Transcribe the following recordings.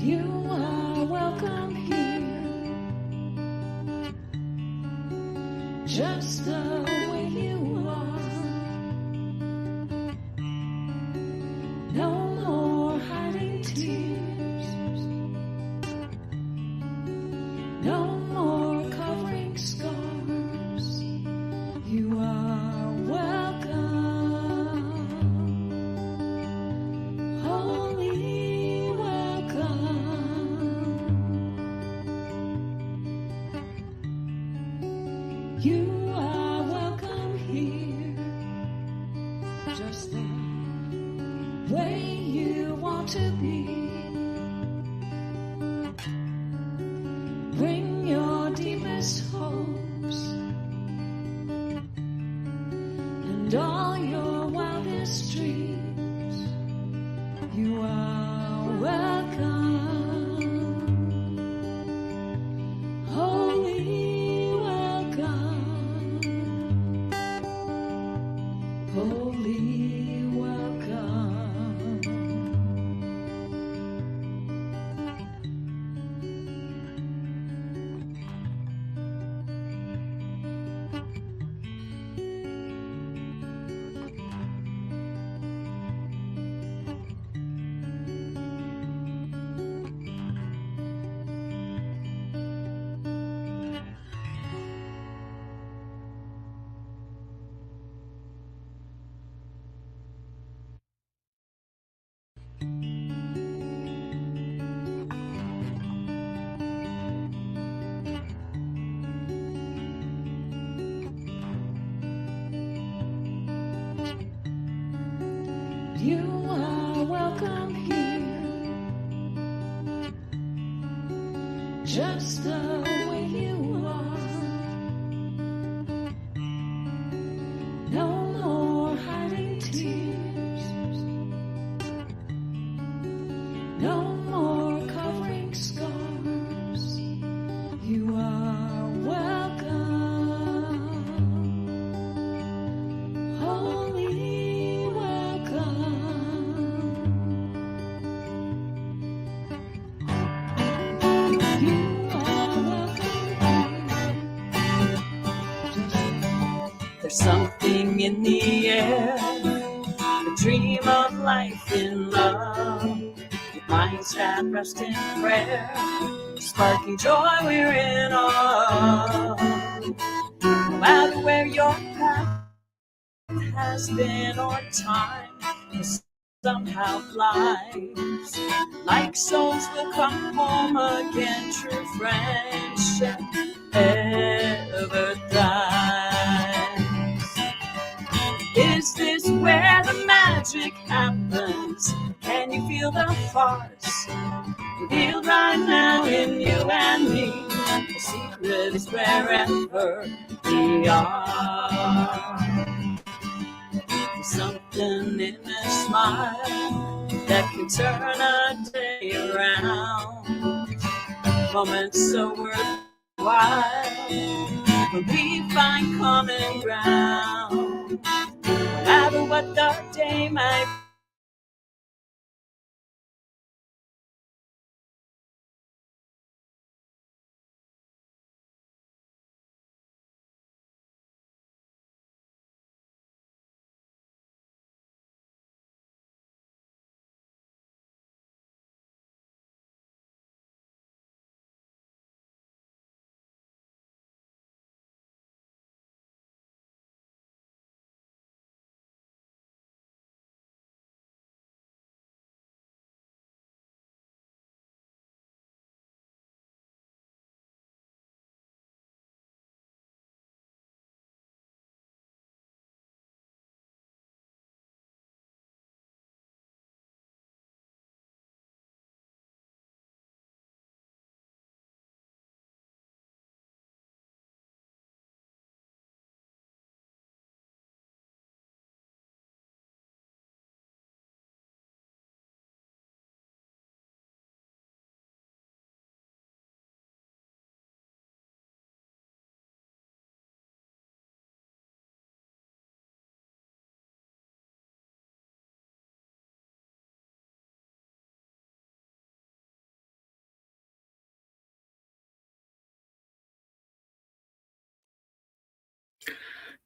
You are welcome here, just the way you are. No more hiding tears, no more covering scars. You are welcome, holy welcome. You are welcome here, just the way you want to be. Bring your deepest hopes and all your wildest dreams. You are welcome, holy welcome, holy welcome. You are welcome here, just the way you are. No more hiding tears, no more covering scars. You are welcome, holy welcome. You are welcome here. There's something in the air, the dream of life in love. Your minds at rest in prayer, sparking joy we're in awe. No matter where your path has been or time is somehow flies, like souls will come home again. True friendship ever thrives. Is this where the magic happens? Can you feel the hearts revealed right now in you and me? The secret is wherever we are. There's something in a smile that can turn a day around. Moments so worthwhile when we find common ground. No matter what the day might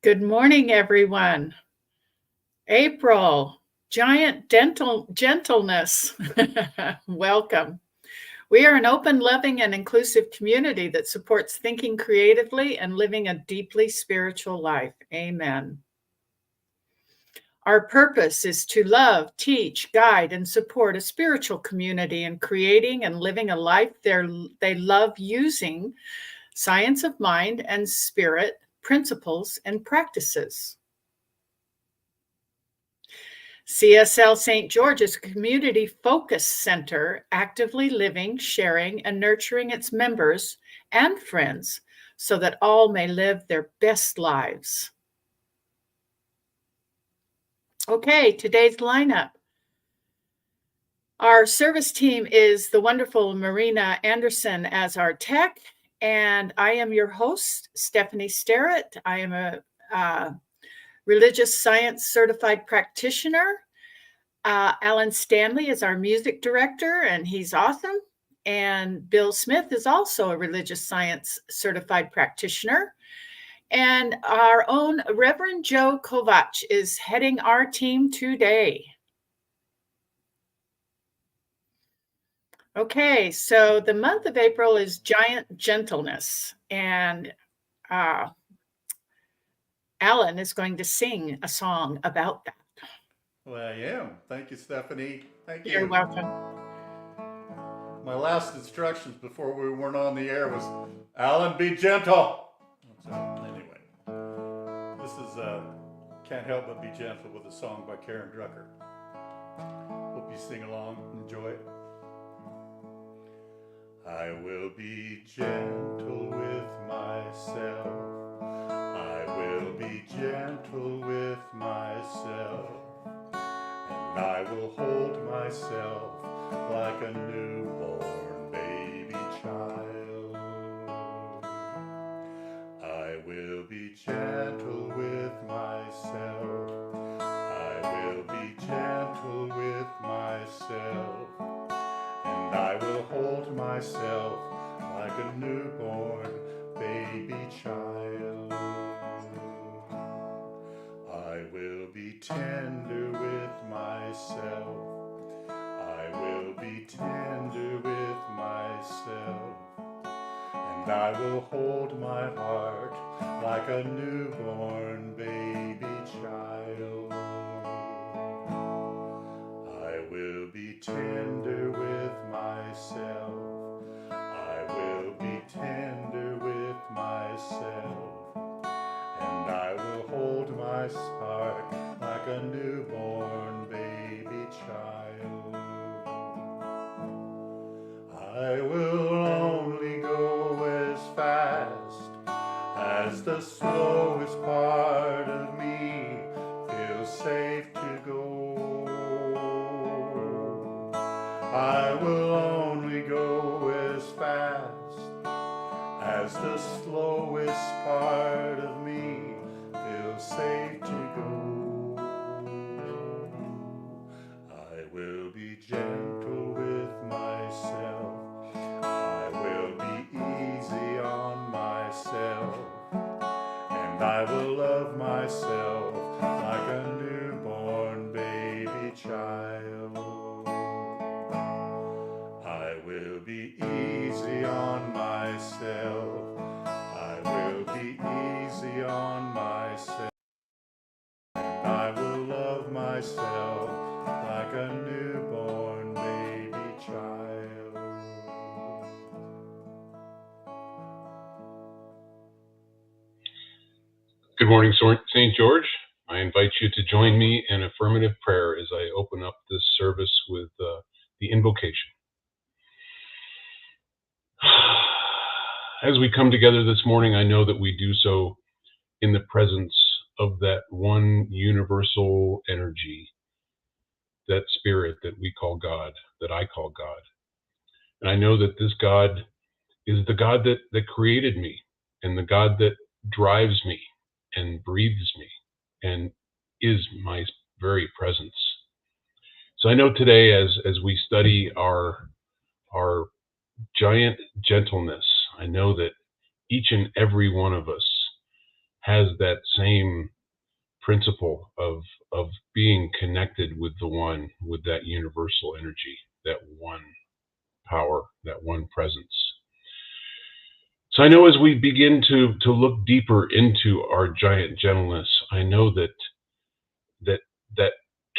Good morning, everyone. April, giant gentleness. Welcome. We are an open, loving, and inclusive community that supports thinking creatively and living a deeply spiritual life. Amen. Our purpose is to love, teach, guide, and support a spiritual community in creating and living a life they love using science of mind and spirit, principles, and practices. CSL St. George is a community focus center, actively living, sharing, and nurturing its members and friends so that all may live their best lives. Okay, today's lineup. Our service team is the wonderful Marina Anderson as our tech, and I am your host, Stephanie Sterrett. I am a religious science certified practitioner. Alan Stanley is our music director, and he's awesome. And Bill Smith is also a religious science certified practitioner. And our own Reverend Joe Kovach is heading our team today. Okay, so the month of April is Giant Gentleness, and Alan is going to sing a song about that. Well, I am. Thank you, Stephanie. Thank you. You're welcome. My last instructions before we weren't on the air was, Alan, be gentle. So anyway, this is Can't Help But Be Gentle with a song by Karen Drucker. Hope you sing along and enjoy it. I will be gentle with myself. I will be gentle with myself. And I will hold myself like a newborn baby child. I will be gentle with myself. I will be gentle with myself. And I will hold myself like a newborn baby child. I will be tender with myself. I will be tender with myself. And I will hold my heart like a newborn baby child. I will be tender with myself. I will be tender with myself. And I will hold my heart like a newborn baby child. I will only go as fast as the slowest part of me feels safe to go. I will only go as fast as the slowest part of me feels safe to go. I will be gentle with myself. I will be easy on myself. And I will love myself like a newborn baby child. I will be easy on myself. I will be easy on myself. And I will love myself like a newborn baby child. Good morning, St. George. I invite you to join me in affirmative prayer as I open up this service with the invocation. As we come together this morning, I know that we do so in the presence of that one universal energy, that spirit that we call God, that I call God. And I know that this God is the God that created me, and the God that drives me and breathes me and is my very presence. So I know today, as we study our giant gentleness, I know that each and every one of us has that same principle of being connected with the one, with that universal energy, that one power, that one presence. So I know as we begin to look deeper into our giant gentleness, I know that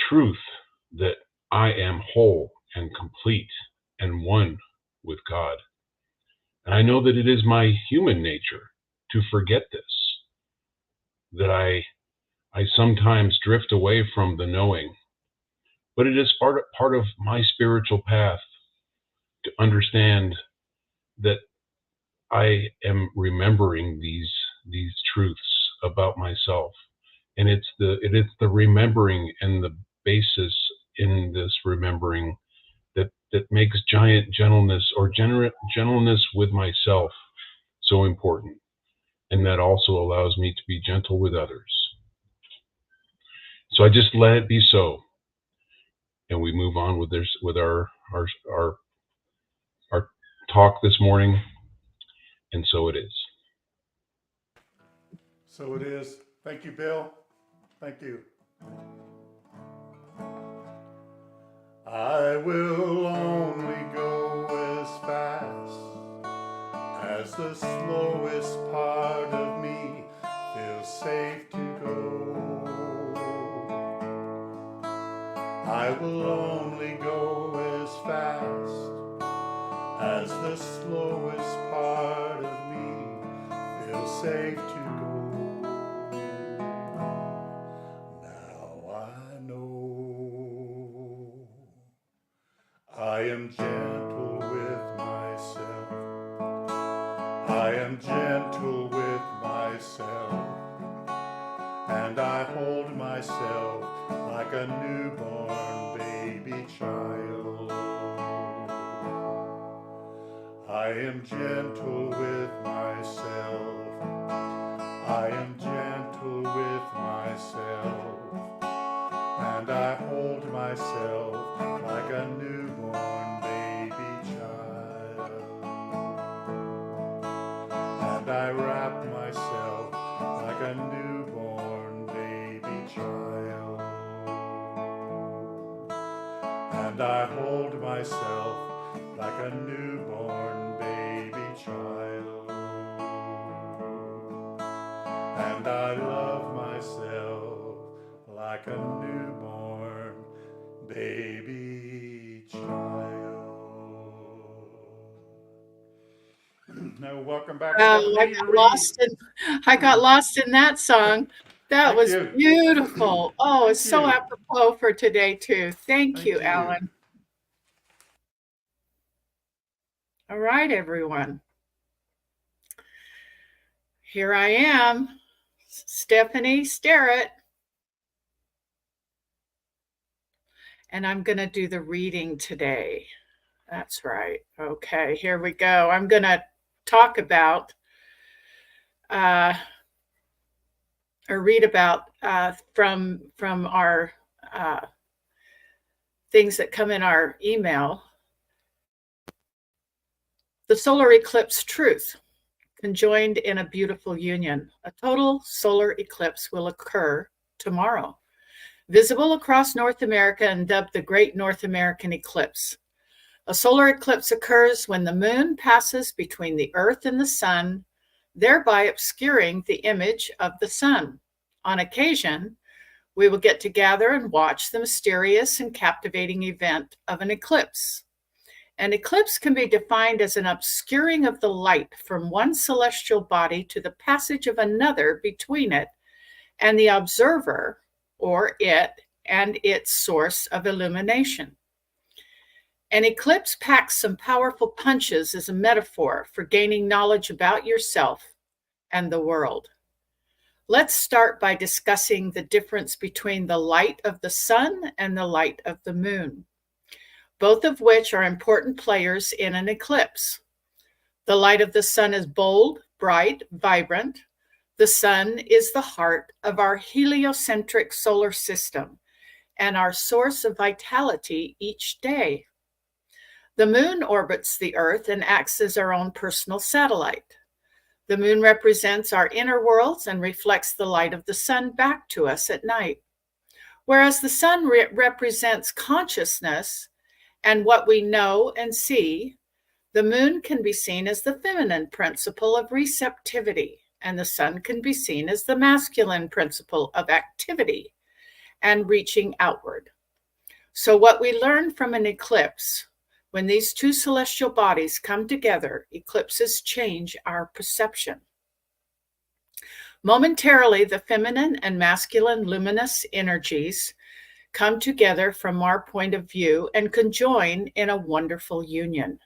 truth, that I am whole and complete and one with God. And I know that it is my human nature to forget this, that I sometimes drift away from the knowing, but it is part of my spiritual path to understand that I am remembering these truths about myself, and it's the remembering and the basis in this remembering that makes giant gentleness or gentleness with myself so important, and that also allows me to be gentle with others. So I just let it be so, and we move on with our talk this morning, and so it is. So it is. Thank you, Bill. Thank you. I will only go as fast as the slowest part of me feels safe to go. I will only go as fast as the slowest part of me feels safe to go. Now I know I am gentle with myself. I am gentle with myself, and I hold myself like a newborn baby child. I am gentle with myself. I am gentle with myself, and I hold myself like a newborn baby child. And I wrap myself like a newborn baby child. And I hold myself like a newborn baby child. And I love myself like a newborn baby child. Now, welcome back, Stephanie. I got lost in that song. That Thank was you. beautiful. Oh, it's so you. apropos for today too. Thank Thank you, you. Alan. All right, everyone. Here I am, Stephanie Sterrett. And I'm going to do the reading today. That's right. Okay, here we go. I'm going to talk about or read about from our things that come in our email. The solar eclipse truth, conjoined in a beautiful union. A total solar eclipse will occur tomorrow, visible across North America and dubbed the Great North American Eclipse. A solar eclipse occurs when the moon passes between the Earth and the sun, thereby obscuring the image of the sun. On occasion, we will get together and watch the mysterious and captivating event of an eclipse. An eclipse can be defined as an obscuring of the light from one celestial body to the passage of another between it and the observer, or it and its source of illumination. An eclipse packs some powerful punches as a metaphor for gaining knowledge about yourself and the world. Let's start by discussing the difference between the light of the sun and the light of the moon, both of which are important players in an eclipse. The light of the sun is bold, bright, vibrant. The sun is the heart of our heliocentric solar system and our source of vitality each day. The moon orbits the Earth and acts as our own personal satellite. The moon represents our inner worlds and reflects the light of the sun back to us at night. Whereas the sun represents consciousness and what we know and see, the moon can be seen as the feminine principle of receptivity, and the sun can be seen as the masculine principle of activity and reaching outward. So what we learn from an eclipse, when these two celestial bodies come together, eclipses change our perception. Momentarily, the feminine and masculine luminous energies come together from our point of view and conjoin in a wonderful union.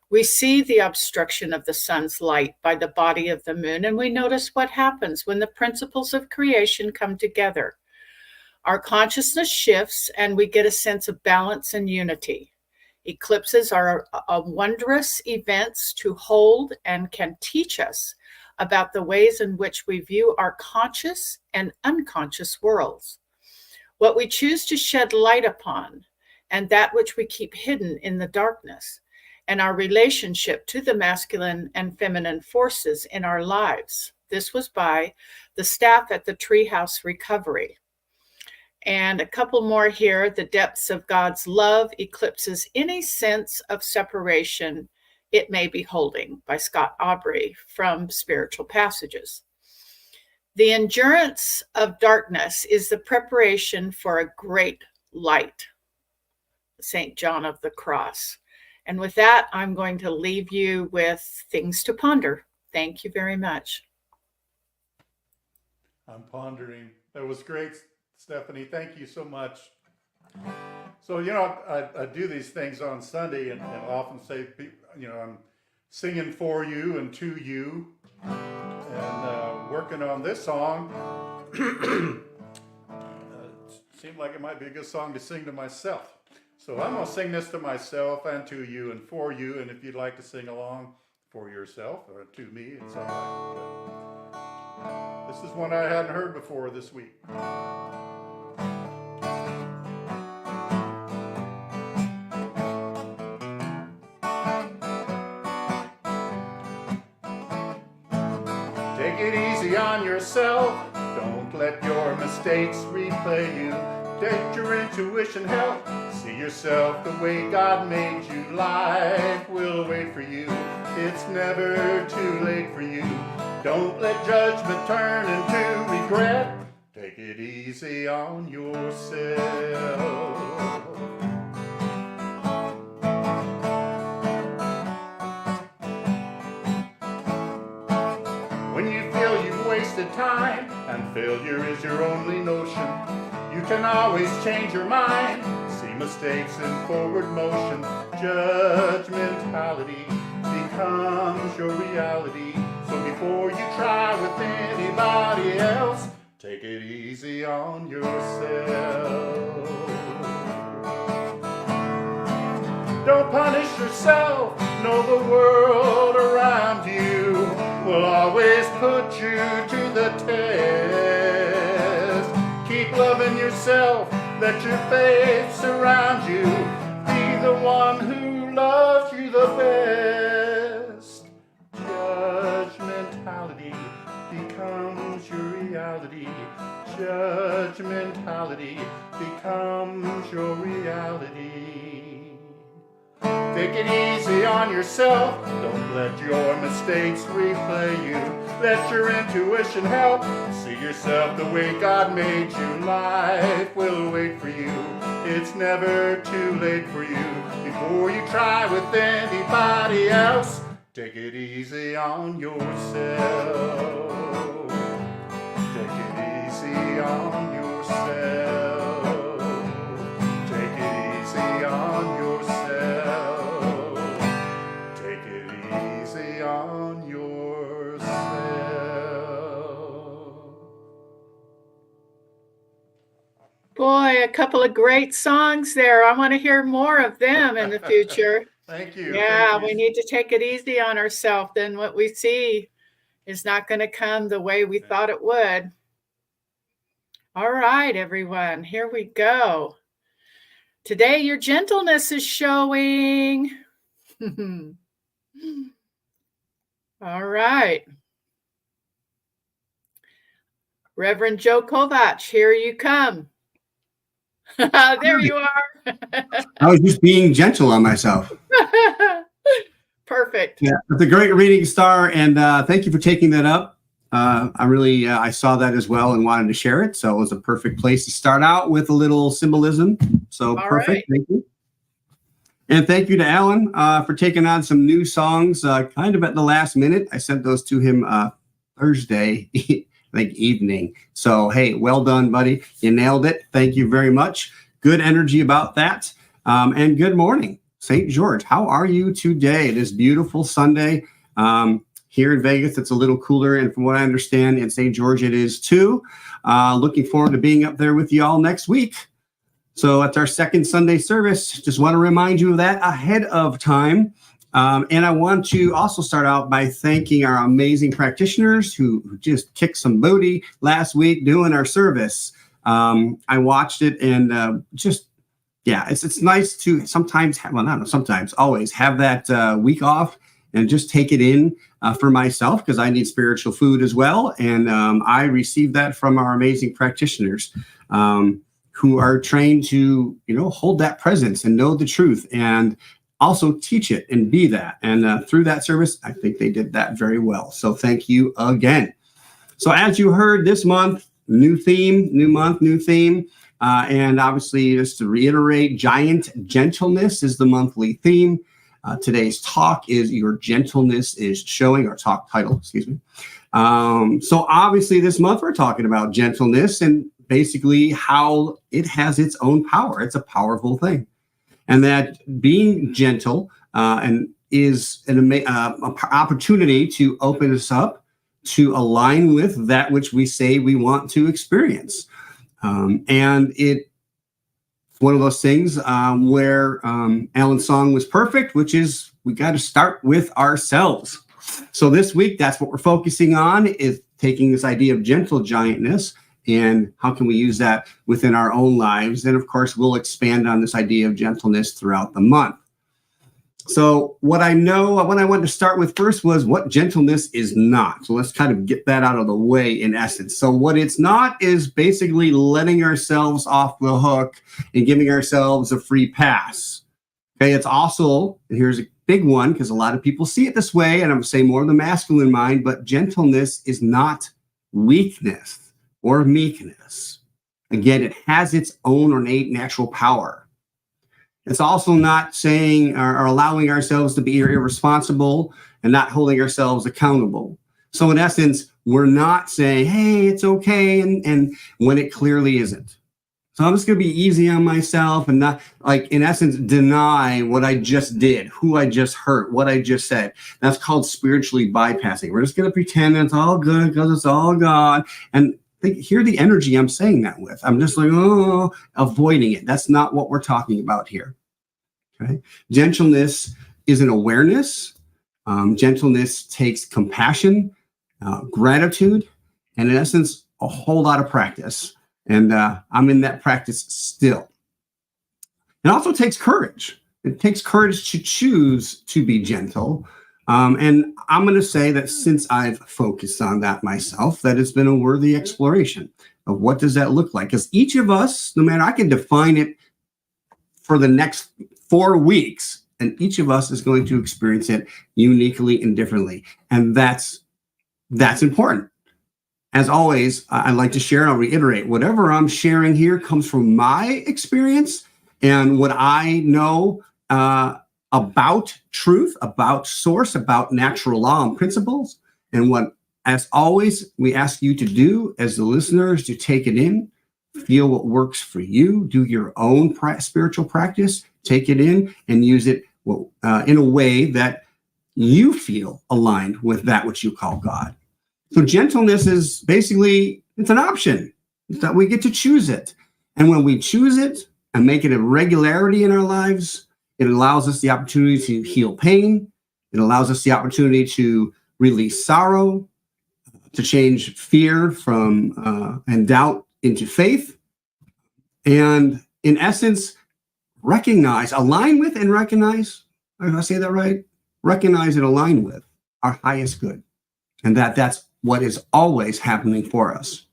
We see the obstruction of the sun's light by the body of the moon, and we notice what happens when the principles of creation come together. Our consciousness shifts and we get a sense of balance and unity. Eclipses are wondrous events to hold and can teach us about the ways in which we view our conscious and unconscious worlds, what we choose to shed light upon, and that which we keep hidden in the darkness, and our relationship to the masculine and feminine forces in our lives. This was by the staff at the Treehouse Recovery. And a couple more here. The depths of God's love eclipses any sense of separation it may be holding, by Scott Aubrey from Spiritual Passages. The endurance of darkness is the preparation for a great light, St. John of the Cross. And with that, I'm going to leave you with things to ponder. Thank you very much. I'm pondering. That was great, Stephanie. Thank you so much. So, I do these things on Sunday and often say, I'm singing for you and to you, and working on this song. Seemed like it might be a good song to sing to myself. So I'm going to sing this to myself and to you and for you. And if you'd like to sing along for yourself or to me, it's all right. This is one I hadn't heard before this week. Take it easy on yourself. Don't let your mistakes replay you. Take your intuition help. See yourself the way God made you. Life will wait for you. It's never too late for you. Don't let judgment turn into regret. Take it easy on yourself. When you feel you've wasted time and failure is your only notion, you can always change your mind. See mistakes in forward motion. Judgmentality becomes your reality. So before you try with anybody else, take it easy on yourself. Don't punish yourself. Know the world around you will always put you to the test. Keep loving yourself. Let your faith surround you. Be the one who loves you the best. Judgmentality becomes your reality. Judgmentality becomes your reality. Take it easy on yourself. Don't let your mistakes replay you. Let your intuition help. See yourself the way God made you. Life will wait for you. It's never too late for you. Before you try with anybody else, take it easy on yourself. Take it easy on yourself. Take it easy on yourself. Take it easy on yourself. Boy, a couple of great songs there. I want to hear more of them in the future. Thank you. Yeah, Thank you. we need to take it easy on ourselves. Then what we see is not going to come the way we thought it would. All right, everyone, here we go. Today, your gentleness is showing. All right. Reverend Joe Kovach, here you come. There you are. I was just being gentle on myself. Perfect. Yeah, it's a great reading, Star, and thank you for taking that up. I saw that as well and wanted to share it, so it was a perfect place to start out with a little symbolism. So All perfect, right. Thank you. And thank you to Alan for taking on some new songs kind of at the last minute. I sent those to him Thursday, evening. So, hey, well done, buddy. You nailed it. Thank you very much. Good energy about that. And good morning, St. George. How are you today? This beautiful Sunday. Here in Vegas, it's a little cooler. And from what I understand, in St. George, it is too. Looking forward to being up there with you all next week. So it's our second Sunday service. Just want to remind you of that ahead of time. And I want to also start out by thanking our amazing practitioners who just kicked some booty last week doing our service. I watched it and it's nice to sometimes, always have that week off and just take it in for myself because I need spiritual food as well. And I received that from our amazing practitioners who are trained to, hold that presence and know the truth and also teach it and be that. And through that service, I think they did that very well. So thank you again. So as you heard this month, new theme, new month, new theme. And obviously, just to reiterate, giant gentleness is the monthly theme. Today's talk is Your Gentleness is Showing, or talk title, excuse me. So obviously this month we're talking about gentleness and basically how it has its own power. It's a powerful thing. And that being gentle and is an opportunity to open us up to align with that which we say we want to experience. And it's one of those things where Alan's song was perfect, which is we got to start with ourselves. So this week, that's what we're focusing on, is taking this idea of gentle giantness and how can we use that within our own lives. And of course, we'll expand on this idea of gentleness throughout the month. So what I wanted to start with first was what gentleness is not. So let's kind of get that out of the way in essence. So what it's not is basically letting ourselves off the hook and giving ourselves a free pass. Okay, it's also, and here's a big one because a lot of people see it this way, and I'm saying more of the masculine mind, but gentleness is not weakness or meekness. Again, it has its own innate natural power. It's also not saying or allowing ourselves to be irresponsible and not holding ourselves accountable. So in essence, we're not saying, hey, it's okay, and when it clearly isn't. So I'm just going to be easy on myself and not, in essence, deny what I just did, who I just hurt, what I just said. That's called spiritually bypassing. We're just going to pretend it's all good because it's all God. And hear the energy I'm saying that with. I'm just avoiding it. That's not what we're talking about here. Okay? Gentleness is an awareness. Gentleness takes compassion, gratitude, and in essence, a whole lot of practice. And I'm in that practice still. It also takes courage. It takes courage to choose to be gentle. And I'm going to say that since I've focused on that myself, that it's been a worthy exploration of what does that look like? Because each of us, no matter, I can define it for the next 4 weeks, and each of us is going to experience it uniquely and differently. And that's important. As always, I like to share, and I'll reiterate, whatever I'm sharing here comes from my experience and what I know about truth, about source, about natural law and principles. And what, as always, we ask you to do as the listeners, to take it in, feel what works for you, do your own spiritual practice, take it in and use it in a way that you feel aligned with that which you call God. So gentleness is basically, it's an option. It's that we get to choose it. And when we choose it and make it a regularity in our lives, it allows us the opportunity to heal pain. It allows us the opportunity to release sorrow, to change fear from and doubt into faith. And in essence, align with and recognize, if I say that right, recognize and align with our highest good. And that's what is always happening for us.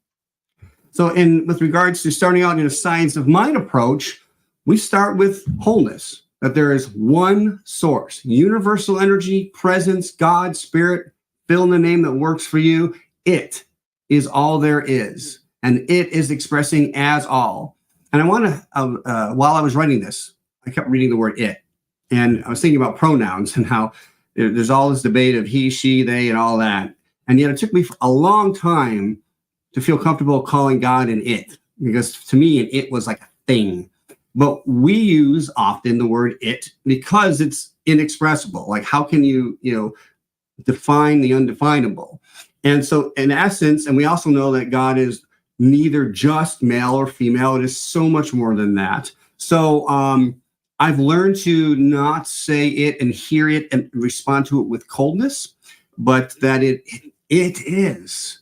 So with regards to starting out in a science of mind approach, we start with wholeness, that there is one source, universal energy, presence, God, spirit, fill in the name that works for you. It is all there is, and it is expressing as all. And I want to, while I was writing this, I kept reading the word it, and I was thinking about pronouns and how there's all this debate of he, she, they, and all that. And yet it took me a long time to feel comfortable calling God an it, because to me, an it was like a thing. But we use often the word it because it's inexpressible. Like, how can you define the undefinable? And so in essence, and we also know that God is neither just male or female. It is so much more than that. So I've learned to not say it and hear it and respond to it with coldness, but that it is,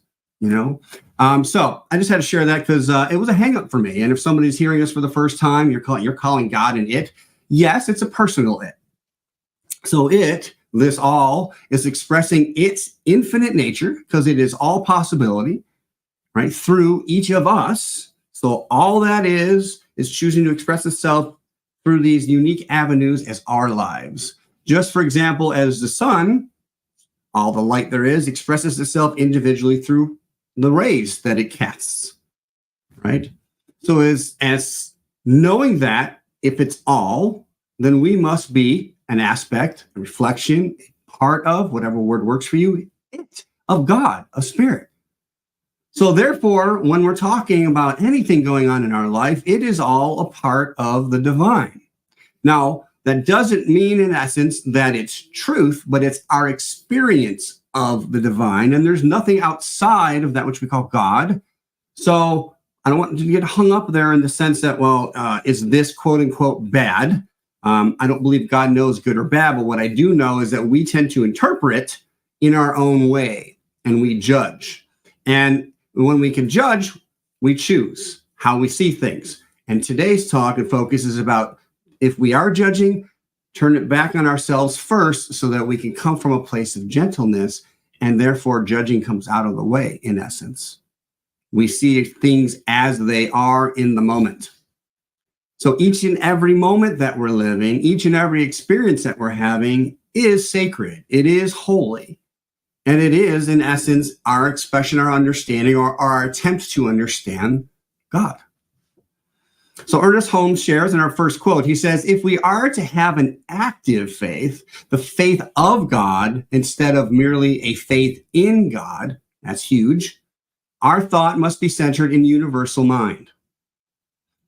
So I just had to share that because it was a hang up for me. And if somebody's hearing us for the first time, you're calling God an it. Yes, it's a personal it. So this all is expressing its infinite nature because it is all possibility, right, through each of us. So all that is choosing to express itself through these unique avenues as our lives. Just for example, as the sun, all the light there is expresses itself individually through the rays that it casts, right? So as knowing that if it's all, then we must be an aspect, a reflection, part of, whatever word works for you, of God, of spirit. So therefore, when we're talking about anything going on in our life, it is all a part of the divine. Now, that doesn't mean in essence that it's truth, but it's our experience of the divine. And there's nothing outside of that which we call God. So I don't want to get hung up there in the sense that, is this quote unquote bad? I don't believe God knows good or bad, but what I do know is that we tend to interpret in our own way and we judge. And when we can judge, we choose how we see things. And today's talk and focus is about, if we are judging, turn it back on ourselves first so that we can come from a place of gentleness, and therefore judging comes out of the way, in essence. We see things as they are in the moment. So each and every moment that we're living, each and every experience that we're having is sacred. It is holy. And it is, in essence, our expression, our understanding, or our attempt to understand God. So Ernest Holmes shares in our first quote, he says, if we are to have an active faith, the faith of God, instead of merely a faith in God, that's huge, our thought must be centered in universal mind.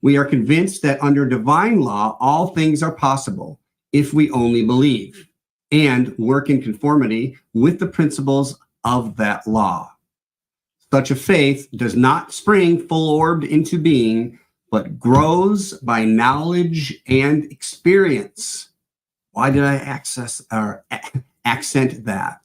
We are convinced that under divine law, all things are possible if we only believe and work in conformity with the principles of that law. Such a faith does not spring full-orbed into being, but grows by knowledge and experience. Why did I accent that?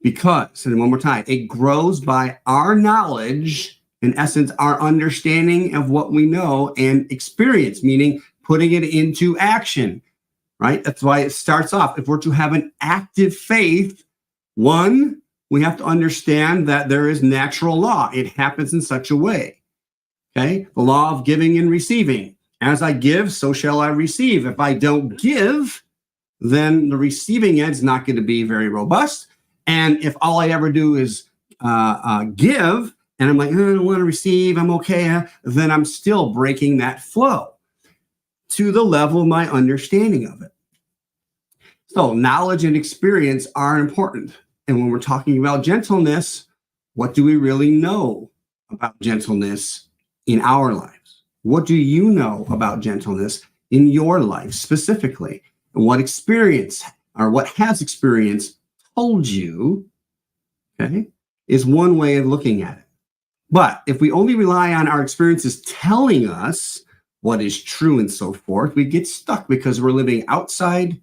Because, and one more time, it grows by our knowledge, in essence, our understanding of what we know, and experience, meaning putting it into action, right? That's why it starts off. If we're to have an active faith, one, we have to understand that there is natural law. It happens in such a way. Okay, the law of giving and receiving. As I give, so shall I receive. If I don't give, then the receiving end's not going to be very robust. And if all I ever do is give, and I'm like, I don't want to receive, I'm okay, then I'm still breaking that flow to the level of my understanding of it. So knowledge and experience are important. And when we're talking about gentleness, what do we really know about gentleness in our lives? What do you know about gentleness in your life specifically? And what experience or what has experience told you, okay, is one way of looking at it. But if we only rely on our experiences telling us what is true and so forth, we get stuck because we're living outside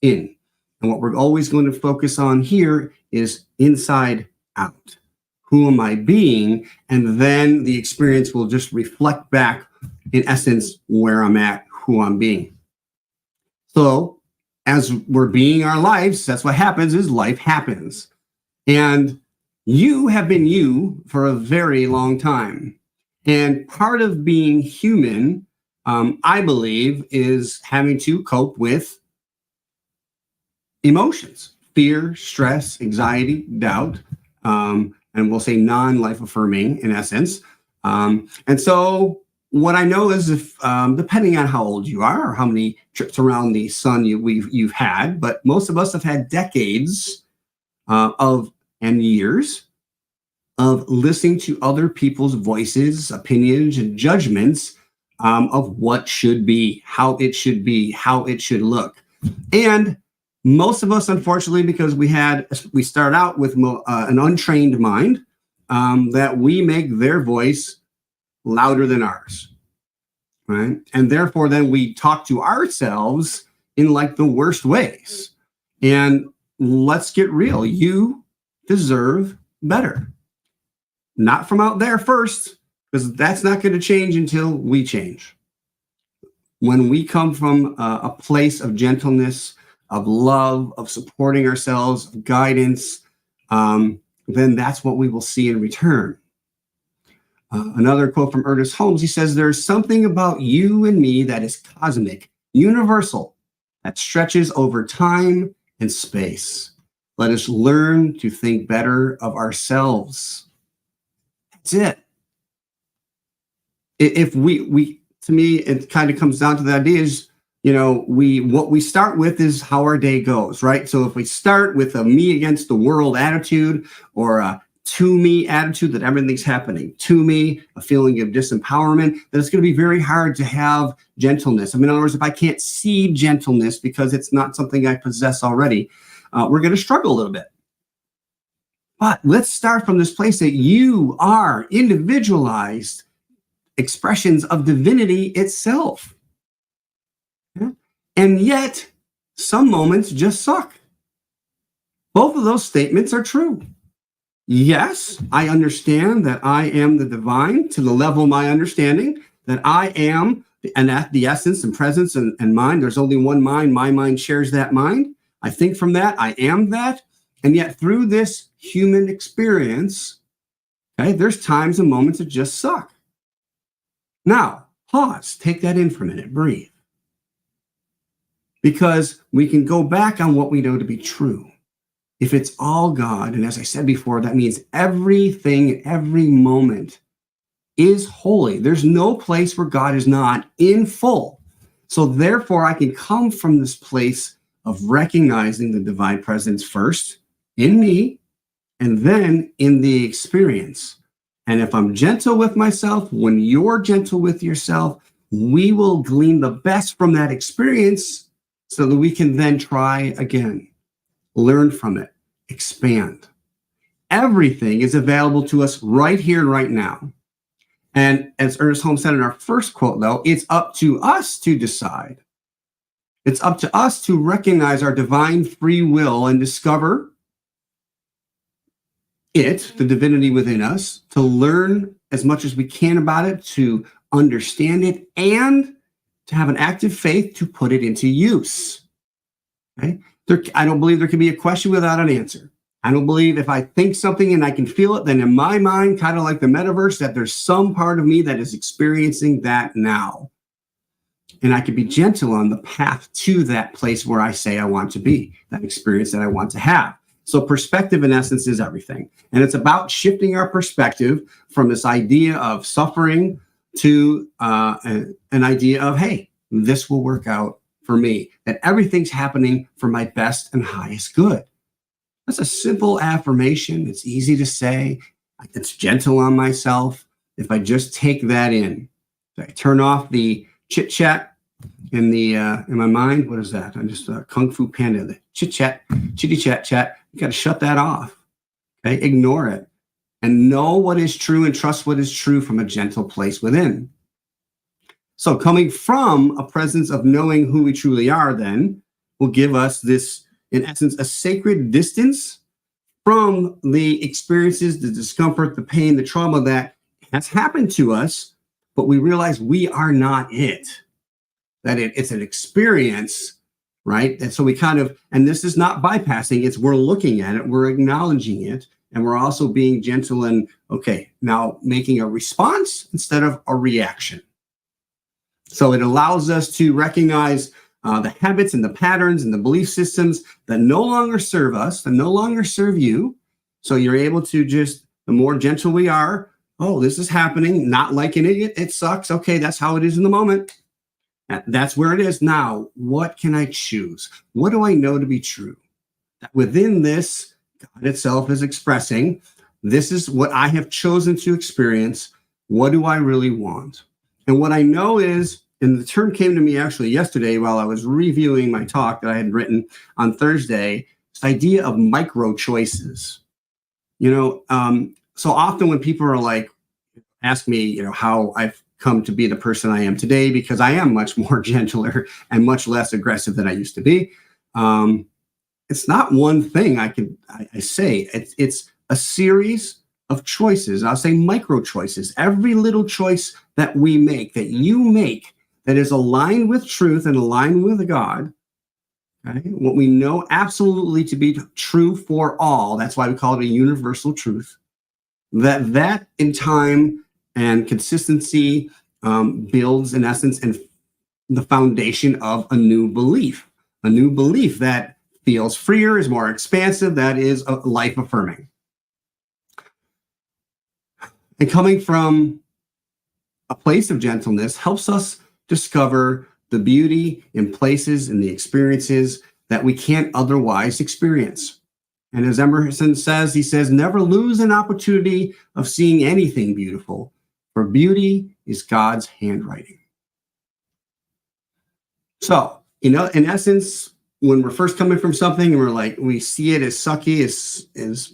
in. And what we're always going to focus on here is inside out. Who am I being? And then the experience will just reflect back, in essence, where I'm at, who I'm being. So as we're being our lives, that's what happens is life happens. And you have been you for a very long time. And part of being human, I believe, is having to cope with emotions, fear, stress, anxiety, doubt, and we'll say non-life affirming in essence. And so what I know is if, depending on how old you are or how many trips around the sun you've had, but most of us have had decades and years of listening to other people's voices, opinions, and judgments of what should be, how it should look. And most of us, unfortunately, because we start out with an untrained mind, that we make their voice louder than ours, right? And therefore, then we talk to ourselves in like the worst ways. And let's get real. You deserve better. Not from out there first, because that's not going to change until we change. When we come from a place of gentleness, of love, of supporting ourselves, of guidance, then that's what we will see in return. Another quote from Ernest Holmes, he says, "There's something about you and me that is cosmic, universal, that stretches over time and space. Let us learn to think better of ourselves." That's it. If we to me, it kind of comes down to the idea is, what we start with is how our day goes, right? So if we start with a me against the world attitude or a to me attitude that everything's happening to me, a feeling of disempowerment, then it's going to be very hard to have gentleness. I mean, in other words, if I can't see gentleness because it's not something I possess already, we're going to struggle a little bit. But let's start from this place that you are individualized expressions of divinity itself. Yeah? And yet, some moments just suck. Both of those statements are true. Yes, I understand that I am the divine to the level of my understanding, that I am the essence and presence and mind. There's only one mind. My mind shares that mind. I think from that. I am that. And yet through this human experience, okay, there's times and moments that just suck. Now, pause, take that in for a minute, breathe. Because we can go back on what we know to be true. If it's all God, and as I said before, that means everything, every moment is holy. There's no place where God is not in full. So therefore, I can come from this place of recognizing the divine presence first in me, and then in the experience. And if I'm gentle with myself, when you're gentle with yourself, we will glean the best from that experience so that we can then try again, learn from it, expand. Everything is available to us right here and right now. And as Ernest Holmes said in our first quote, though, it's up to us to decide. It's up to us to recognize our divine free will and discover it, the divinity within us, to learn as much as we can about it, to understand it, and to have an active faith to put it into use. Okay? I don't believe there can be a question without an answer. I don't believe if I think something and I can feel it, then in my mind, kind of like the metaverse, that there's some part of me that is experiencing that now. And I can be gentle on the path to that place where I say I want to be, that experience that I want to have. So perspective, in essence, is everything. And it's about shifting our perspective from this idea of suffering to an idea of, hey, this will work out for me, that everything's happening for my best and highest good. That's a simple affirmation. It's easy to say. It's gentle on myself. If I just take that in, I turn off the chit chat in my mind. What is that? I'm just a Kung Fu Panda. The chit chat, chitty chat. You got to shut that off. Okay, ignore it, and know what is true and trust what is true from a gentle place within. So, coming from a presence of knowing who we truly are, then will give us this, in essence, a sacred distance from the experiences, the discomfort, the pain, the trauma that has happened to us, but we realize we are not it. That it's an experience, right? And so we kind of, and this is not bypassing, it's we're looking at it, we're acknowledging it, And we're also being gentle and, okay, now making a response instead of a reaction. So it allows us to recognize the habits and the patterns and the belief systems that no longer serve us, that no longer serve you. So you're able to just, the more gentle we are, oh, this is happening, not liking it, it sucks. Okay, that's how it is in the moment. That's where it is. Now, what can I choose? What do I know to be true? That within this, God itself is expressing, this is what I have chosen to experience. What do I really want? And what I know is, and the term came to me actually yesterday while I was reviewing my talk that I had written on Thursday, this idea of micro choices. So often when people are like, ask me, how I've come to be the person I am today, because I am much more gentler and much less aggressive than I used to be. It's not one thing I say. It's a series of choices. I'll say micro choices. Every little choice that we make, that you make, that is aligned with truth and aligned with God, okay? What we know absolutely to be true for all, that's why we call it a universal truth, that in time and consistency builds, in essence, and the foundation of a new belief that feels freer, is more expansive, that is life-affirming. And coming from a place of gentleness helps us discover the beauty in places and the experiences that we can't otherwise experience. And as Emerson says, he says, never lose an opportunity of seeing anything beautiful, for beauty is God's handwriting. So, in essence, when we're first coming from something and we're like, we see it as sucky, as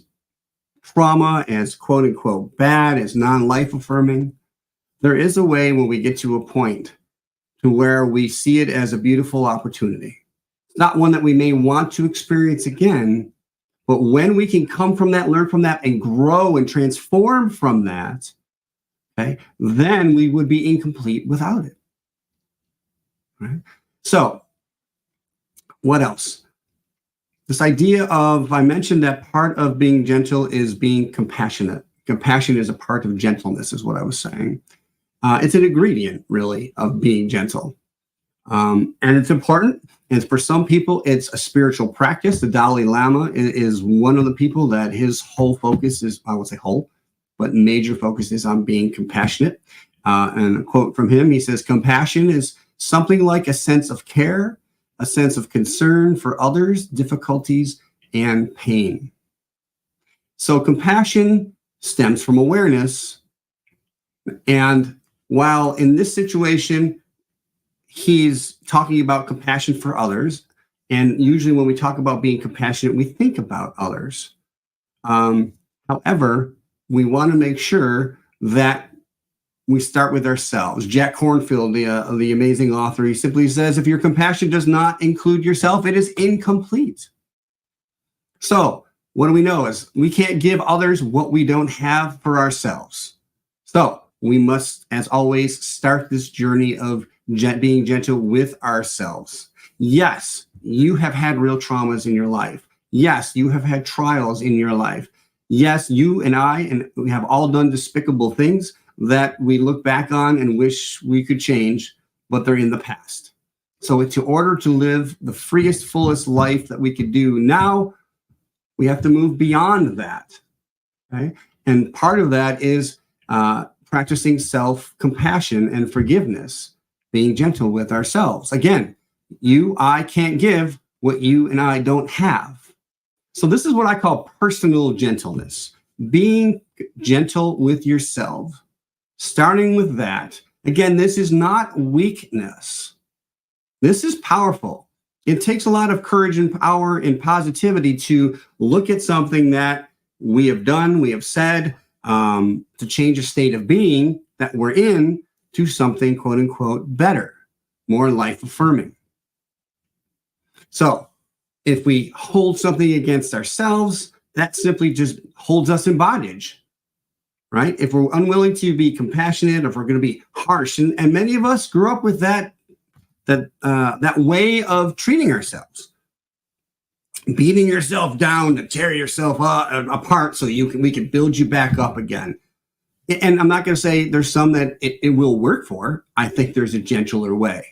trauma, as quote unquote bad, as non-life affirming, there is a way when we get to a point to where we see it as a beautiful opportunity. It's not one that we may want to experience again, but when we can come from that, learn from that, and grow and transform from that, okay, then we would be incomplete without it. Right? So, what else? This idea of, I mentioned that part of being gentle is being compassionate. Compassion is a part of gentleness, is what I was saying. It's an ingredient, really, of being gentle. And it's important. And for some people, it's a spiritual practice. The Dalai Lama is one of the people that his whole focus is, I would say whole, but major focus is on being compassionate. And a quote from him, he says, compassion is something like a sense of care, a sense of concern for others, difficulties, and pain. So compassion stems from awareness. And while in this situation, he's talking about compassion for others, and usually when we talk about being compassionate, we think about others. However, we want to make sure that we start with ourselves. Jack Kornfield, the amazing author, he simply says, if your compassion does not include yourself, it is incomplete. So what do we know is we can't give others what we don't have for ourselves. So we must, as always, start this journey of being gentle with ourselves. Yes, you have had real traumas in your life. Yes, you have had trials in your life. Yes, you and I, and we have all done despicable things that we look back on and wish we could change, but they're in the past. So in order to live the freest, fullest life that we could do now, we have to move beyond that. Okay? And part of that is practicing self-compassion and forgiveness, being gentle with ourselves. Again, I can't give what you and I don't have. So this is what I call personal gentleness, being gentle with yourself, starting with that. Again, this is not weakness. This is powerful. It takes a lot of courage and power and positivity to look at something that we have done, we have said, to change a state of being that we're in to something, quote unquote, better, more life affirming. So if we hold something against ourselves, that simply just holds us in bondage, right? If we're unwilling to be compassionate, if we're going to be harsh, and many of us grew up with that way of treating ourselves. beating yourself down to tear yourself apart so we can build you back up again. And I'm not going to say there's some that it will work for. I think there's a gentler way.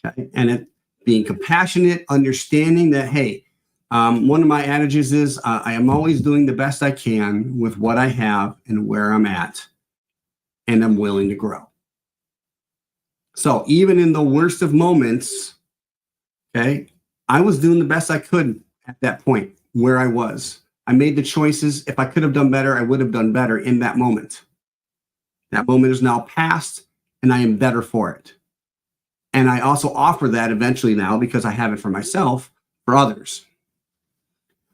Okay? And being compassionate, understanding that, hey, one of my adages is I am always doing the best I can with what I have and where I'm at, and I'm willing to grow. So even in the worst of moments, okay, I was doing the best I could at that point where I was. I made the choices. If I could have done better, I would have done better in that moment. That moment is now past, and I am better for it. And I also offer that eventually now, because I have it for myself, for others.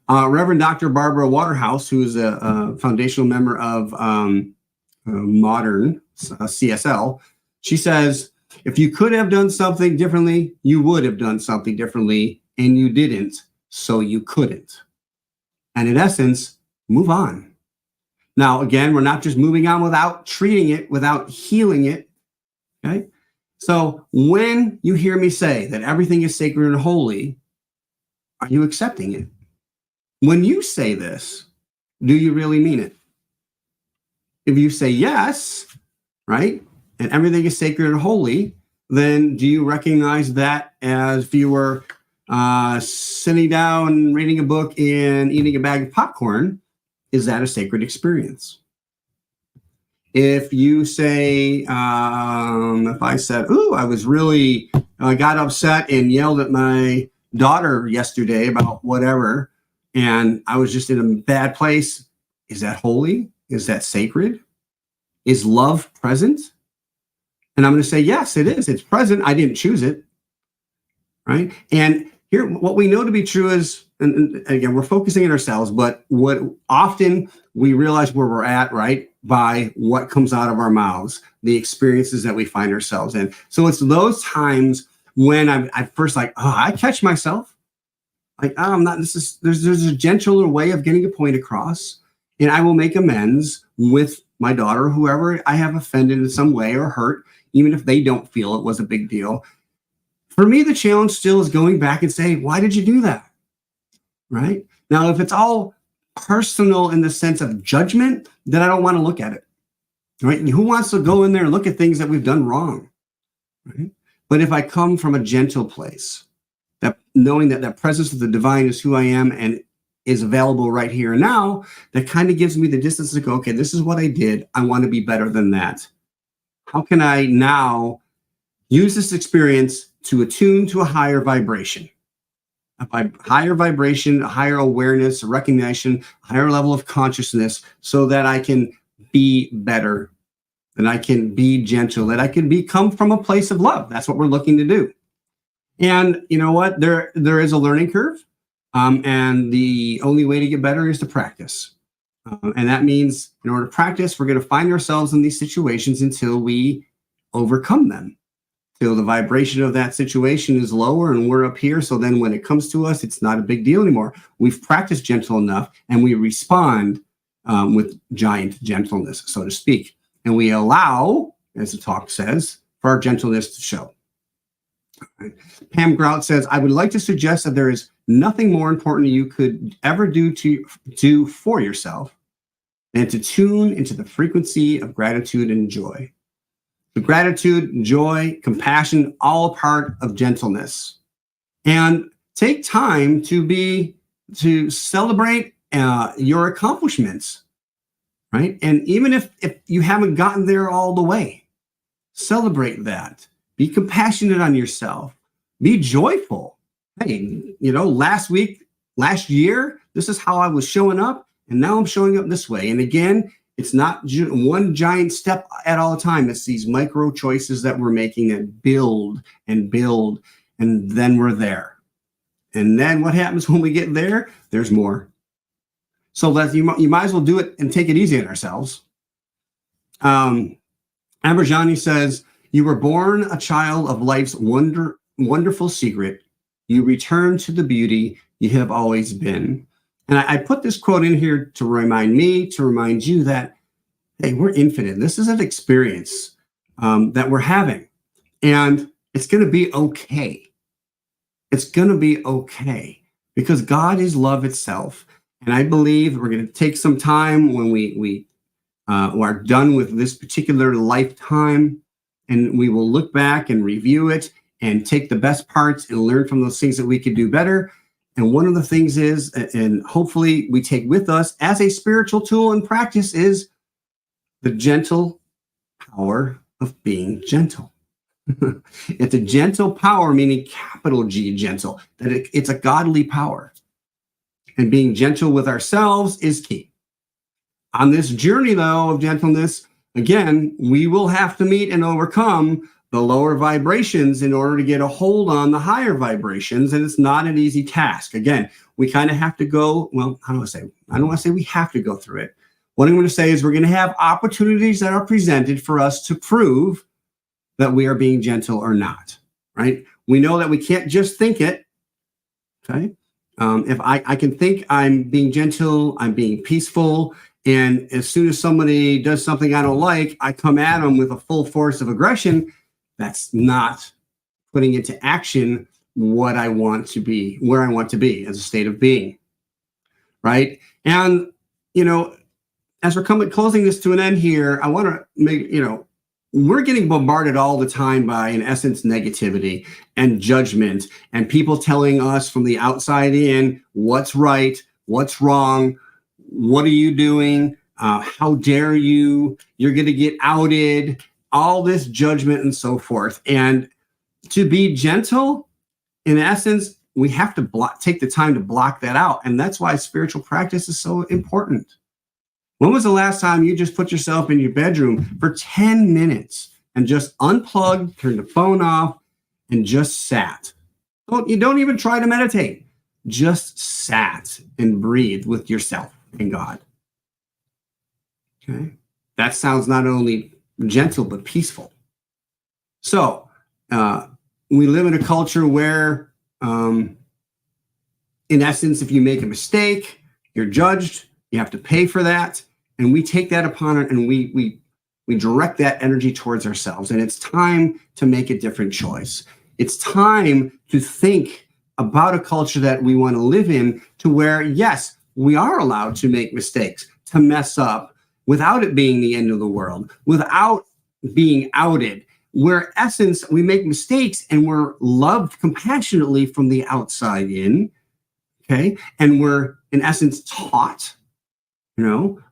Reverend Dr. Barbara Waterhouse, who is a foundational member of modern CSL, she says, if you could have done something differently, you would have done something differently, and you didn't, so you couldn't. And in essence, move on. Now, again, we're not just moving on without treating it, without healing it, okay? So when you hear me say that everything is sacred and holy, are you accepting it? When you say this, do you really mean it? If you say yes, right, and everything is sacred and holy, then do you recognize that as if you were sitting down, reading a book, and eating a bag of popcorn? Is that a sacred experience? If you say, if I said, ooh, I got upset and yelled at my daughter yesterday about whatever, and I was just in a bad place, is that holy? Is that sacred? Is love present? And I'm going to say, yes, it is. It's present. I didn't choose it, right? And here, what we know to be true is, and again, we're focusing on ourselves, but what often we realize where we're at, right, by what comes out of our mouths, the experiences that we find ourselves in. So it's those times when I first I catch myself, I'm not, there's a gentler way of getting a point across, and I will make amends with my daughter, whoever I have offended in some way or hurt, even if they don't feel it was a big deal. For me, the challenge still is going back and saying, why did you do that? Right? Now, if it's all personal in the sense of judgment, then I don't want to look at it. Right? And who wants to go in there and look at things that we've done wrong? Right? But if I come from a gentle place, that knowing that that presence of the divine is who I am and is available right here and now, that kind of gives me the distance to go, okay, this is what I did. I want to be better than that. How can I now use this experience to attune to a higher vibration? A higher vibration, a higher awareness, a recognition, a higher level of consciousness, so that I can be better, that I can be gentle, that I can come from a place of love. That's what we're looking to do. And you know what? There is a learning curve, and the only way to get better is to practice. And that means in order to practice, we're going to find ourselves in these situations until we overcome them. Till the vibration of that situation is lower and we're up here. So then when it comes to us, it's not a big deal anymore. We've practiced gentle enough, and we respond with giant gentleness, so to speak. And we allow, as the talk says, for our gentleness to show. Right. Pam Grout says, I would like to suggest that there is nothing more important you could ever do for yourself than to tune into the frequency of gratitude and joy. The gratitude, joy, compassion, all part of gentleness. And take time to celebrate your accomplishments, right? And even if you haven't gotten there all the way, celebrate that. Be compassionate on yourself. Be joyful. Hey, last year, this is how I was showing up, and now I'm showing up this way. And again, it's not one giant step at all time. It's these micro choices that we're making that build, and then we're there. And then what happens when we get there? There's more. So that you might as well do it and take it easy on ourselves. Amberjani says, you were born a child of life's wonderful secret. You return to the beauty you have always been. And I put this quote in here to remind me, to remind you that, hey, we're infinite. This is an experience that we're having. And it's going to be okay. It's going to be okay. because God is love itself. And I believe we're going to take some time when we are done with this particular lifetime, and we will look back and review it and take the best parts and learn from those things that we could do better. And one of the things is, and hopefully we take with us as a spiritual tool and practice, is the gentle power of being gentle. It's a gentle power, meaning capital G, gentle, that it's a godly power. And being gentle with ourselves is key. On this journey, though, of gentleness, again, we will have to meet and overcome the lower vibrations in order to get a hold on the higher vibrations. And it's not an easy task. Again, we kind of have to go, well, I don't want to say we have to go through it. What I'm going to say is we're going to have opportunities that are presented for us to prove that we are being gentle or not, right? We know that we can't just think it, okay? If I can think I'm being gentle, I'm being peaceful, and as soon as somebody does something I don't like, I come at them with a full force of aggression, that's not putting into action what I want to be, where I want to be as a state of being, right? And, as we're closing this to an end here, I want to make, we're getting bombarded all the time by, in essence, negativity and judgment and people telling us from the outside in what's right, what's wrong, what are you doing, how dare you, you're going to get outed, all this judgment and so forth. And to be gentle, in essence, we have to take the time to block that out. And that's why spiritual practice is so important. When was the last time you just put yourself in your bedroom for 10 minutes and just unplugged, turned the phone off, and just sat? You don't even try to meditate. Just sat and breathed with yourself and God. Okay? That sounds not only gentle, but peaceful. So, we live in a culture where, in essence, if you make a mistake, you're judged, you have to pay for that. And we take that upon it and we direct that energy towards ourselves. And it's time to make a different choice. It's time to think about a culture that we want to live in, to where, yes, we are allowed to make mistakes, to mess up without it being the end of the world, without being outed. Where, in essence, we make mistakes and we're loved compassionately from the outside in, okay? And we're, in essence, taught.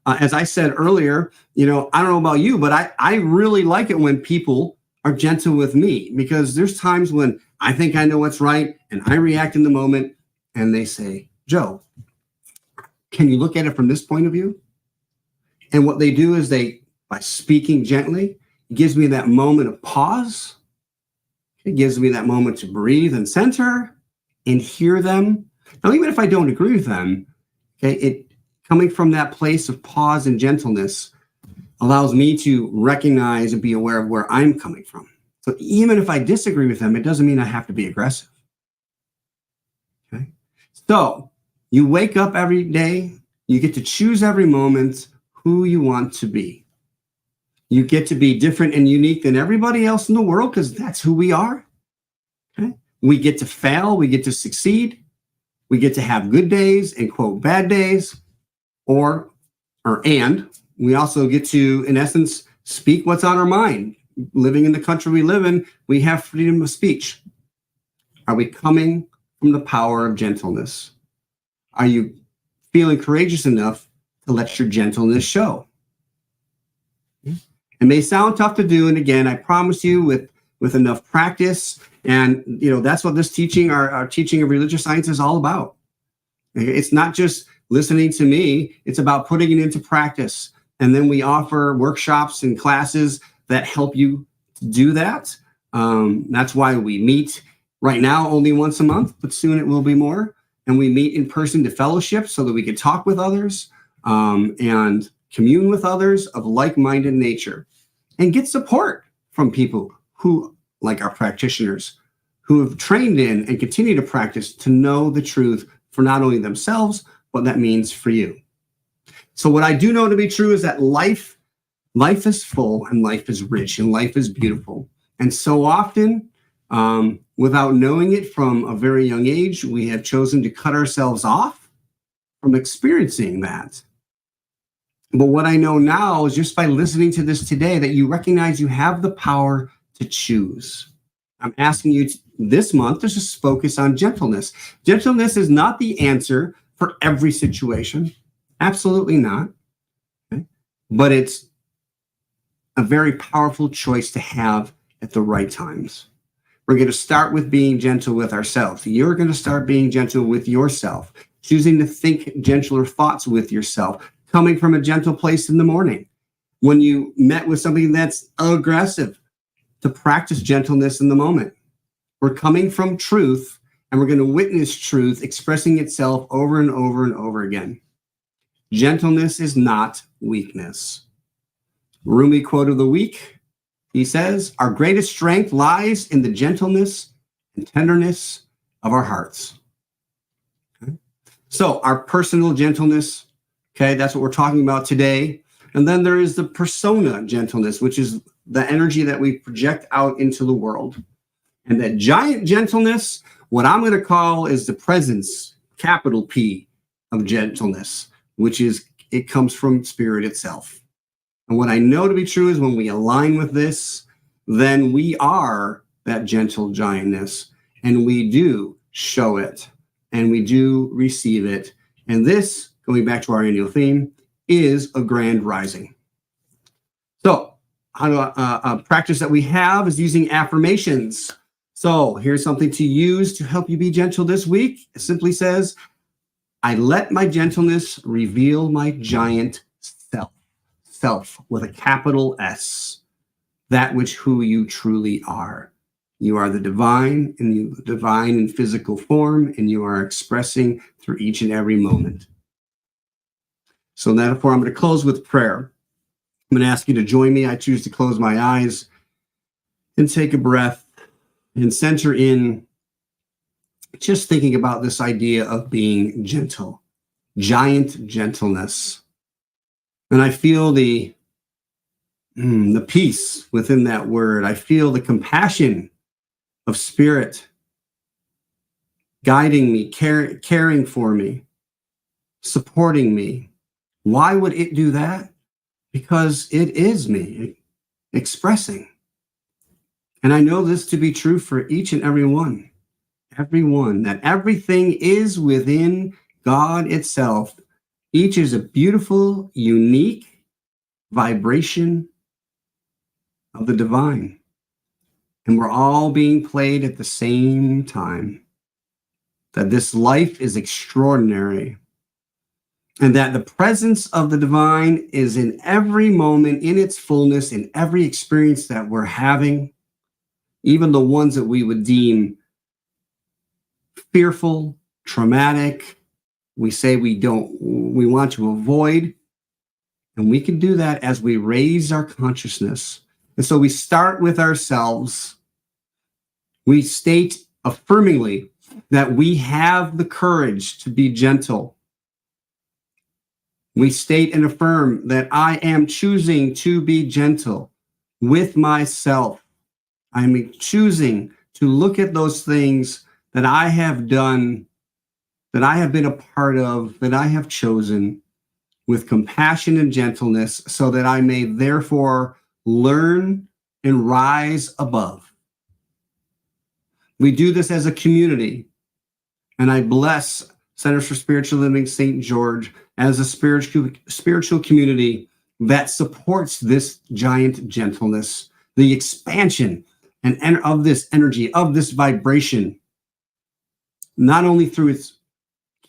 As I said earlier, I don't know about you, but I really like it when people are gentle with me, because there's times when I think I know what's right and I react in the moment and they say, Joe, can you look at it from this point of view? And what they do is by speaking gently, it gives me that moment of pause. It gives me that moment to breathe and center and hear them. Now, even if I don't agree with them, okay, coming from that place of pause and gentleness allows me to recognize and be aware of where I'm coming from. So even if I disagree with them, it doesn't mean I have to be aggressive. Okay? So you wake up every day, you get to choose every moment who you want to be. You get to be different and unique than everybody else in the world, because that's who we are. Okay? We get to fail, we get to succeed, we get to have good days and quote bad days. And we also get to, in essence, speak what's on our mind. Living in the country we live in, we have freedom of speech. Are we coming from the power of gentleness? Are you feeling courageous enough to let your gentleness show? It may sound tough to do, and again, I promise you, with enough practice, and that's what this teaching, our teaching of religious science, is all about. It's not just listening to me, it's about putting it into practice. And then we offer workshops and classes that help you do that. That's why we meet right now only once a month, but soon it will be more. And we meet in person to fellowship so that we can talk with others and commune with others of like-minded nature and get support from people who, like our practitioners, who have trained in and continue to practice to know the truth for not only themselves, what that means for you. So what I do know to be true is that life is full and life is rich and life is beautiful. And so often without knowing it from a very young age, we have chosen to cut ourselves off from experiencing that. But what I know now is just by listening to this today that you recognize you have the power to choose. I'm asking you this month to just focus on gentleness. Gentleness is not the answer for every situation. Absolutely not. Okay? But it's a very powerful choice to have at the right times. We're going to start with being gentle with ourselves. You're going to start being gentle with yourself, choosing to think gentler thoughts with yourself, coming from a gentle place in the morning. When you met with something that's aggressive, to practice gentleness in the moment. We're coming from truth, and we're going to witness truth expressing itself over and over and over again. Gentleness is not weakness. Rumi quote of the week, he says, our greatest strength lies in the gentleness and tenderness of our hearts. Okay? So our personal gentleness, okay, that's what we're talking about today. And then there is the persona gentleness, which is the energy that we project out into the world. And that giant gentleness, what I'm going to call is the presence, capital P, of gentleness, which is, it comes from spirit itself. And what I know to be true is when we align with this, then we are that gentle giantness, and we do show it, and we do receive it. And this, going back to our annual theme, is a grand rising. So, a practice that we have is using affirmations. So here's something to use to help you be gentle this week. It simply says, I let my gentleness reveal my giant self with a capital S, that which who you truly are. You are the divine, and you divine in physical form, and you are expressing through each and every moment. So therefore, I'm going to close with prayer. I'm going to ask you to join me. I choose to close my eyes and take a breath and center in, just thinking about this idea of being gentle, giant gentleness. And I feel the peace within that word. I feel the compassion of spirit guiding me, caring for me, supporting me. Why would it do that? Because it is me expressing. And I know this to be true for each and every one, that everything is within God itself. Each is a beautiful, unique vibration of the divine. And we're all being played at the same time. That this life is extraordinary. And that the presence of the divine is in every moment, in its fullness, in every experience that we're having, even the ones that we would deem fearful, traumatic, we say we want to avoid. And we can do that as we raise our consciousness. And so we start with ourselves. We state affirmingly that we have the courage to be gentle. We state and affirm that I am choosing to be gentle with myself. I'm choosing to look at those things that I have done, that I have been a part of, that I have chosen with compassion and gentleness, so that I may therefore learn and rise above. We do this as a community, and I bless Centers for Spiritual Living St. George as a spiritual community that supports this giant gentleness, the expansion and of this energy, of this vibration, not only through its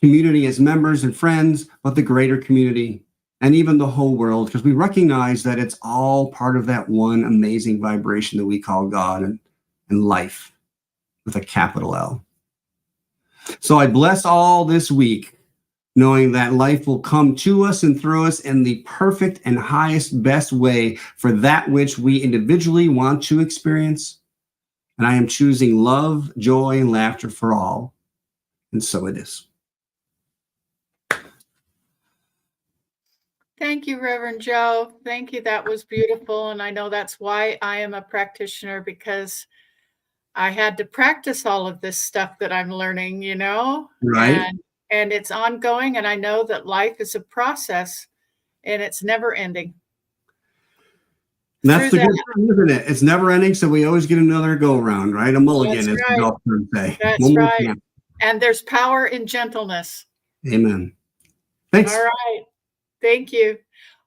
community as members and friends, but the greater community and even the whole world, because we recognize that it's all part of that one amazing vibration that we call God and life with a capital L. So I bless all this week, knowing that life will come to us and through us in the perfect and highest, best way for that which we individually want to experience. And I am choosing love, joy, and laughter for all. And so it is. Thank you, Reverend Joe. Thank you. That was beautiful. And I know that's why I am a practitioner, because I had to practice all of this stuff that I'm learning, you know, Right. and it's ongoing. And I know that life is a process and it's never ending. That's the Through good thing, isn't it? It's never ending, so we always get another go around, right? A mulligan, That's as the right. golf terms say. That's One more right. chance. And there's power in gentleness. Amen. Thanks. All right. Thank you.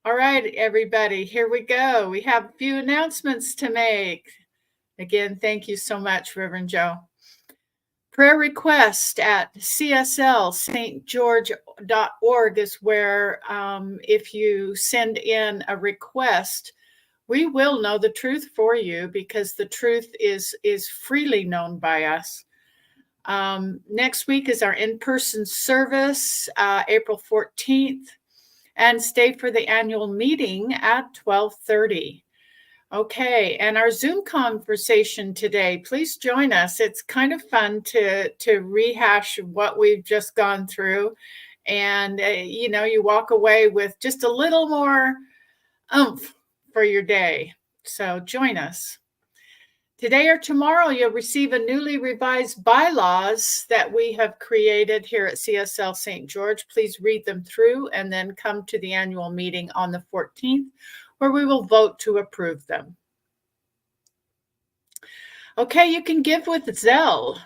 All right, everybody, here we go. We have a few announcements to make. Again, thank you so much, Reverend Joe. Prayer request at CSLSGorge.org is where if you send in a request, we will know the truth for you, because the truth is freely known by us. Next week is our in-person service, April 14th, and stay for the annual meeting at 12:30. Okay, and our Zoom conversation today, please join us. It's kind of fun to rehash what we've just gone through. And, you know, you walk away with just a little more oomph for your day. So join us. Today or tomorrow, you'll receive a newly revised bylaws that we have created here at CSL St. George. Please read them through and then come to the annual meeting on the 14th, where we will vote to approve them. Okay, you can give with Zelle.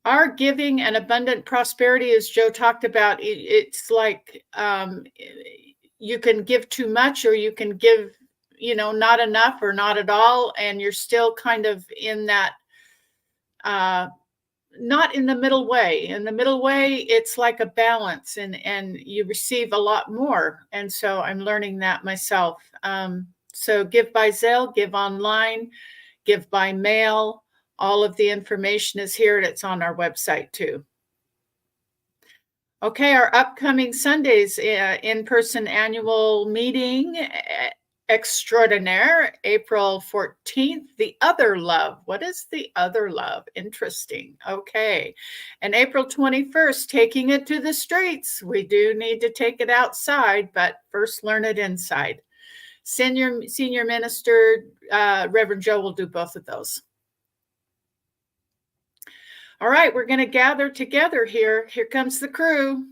Our giving and abundant prosperity, as Joe talked about, it's like you can give too much, or you can give, you know, not enough or not at all, and you're still kind of in that not in the middle way. In the middle way, it's like a balance, and you receive a lot more. And so I'm learning that myself. So give by Zelle, give online, give by mail. All of the information is here, and it's on our website too. Okay, our upcoming Sundays in-person annual meeting extraordinaire, April 14th, The Other Love. What is The Other Love? Interesting. Okay. And April 21st, Taking It to the Streets. We do need to take it outside, but first learn it inside. Senior Minister Reverend Joe will do both of those. All right, we're going to gather together here. Here comes the crew.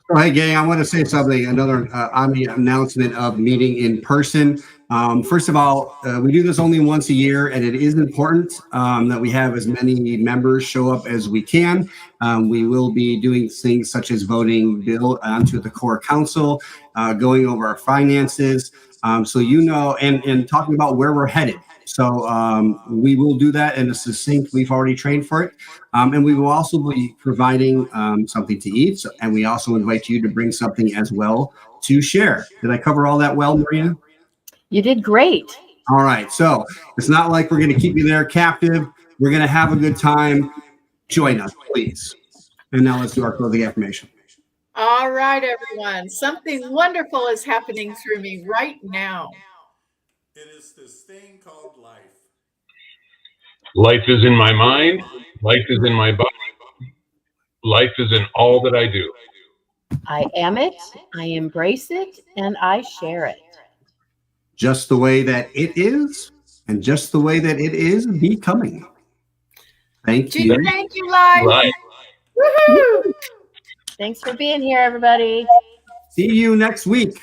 All right, gang, I want to say something, another on the announcement of meeting in person. First of all, we do this only once a year, and it is important that we have as many members show up as we can. We will be doing things such as voting bill onto the core council, going over our finances, so you know, and talking about where we're headed. So we will do that in a succinct, we've already trained for it. And we will also be providing something to eat. So, and we also invite you to bring something as well to share. Did I cover all that well, Maria? You did great. All right. So it's not like we're going to keep you there captive. We're going to have a good time. Join us, please. And now let's do our closing affirmation. All right, everyone. Something wonderful is happening through me right now. It is this thing called life. Life is in my mind. Life is in my body. Life is in all that I do. I am it, I embrace it, and I share it. Just the way that it is, and just the way that it is becoming. Thank you. Thank you, live. Right. Woohoo! Thanks for being here, everybody. See you next week.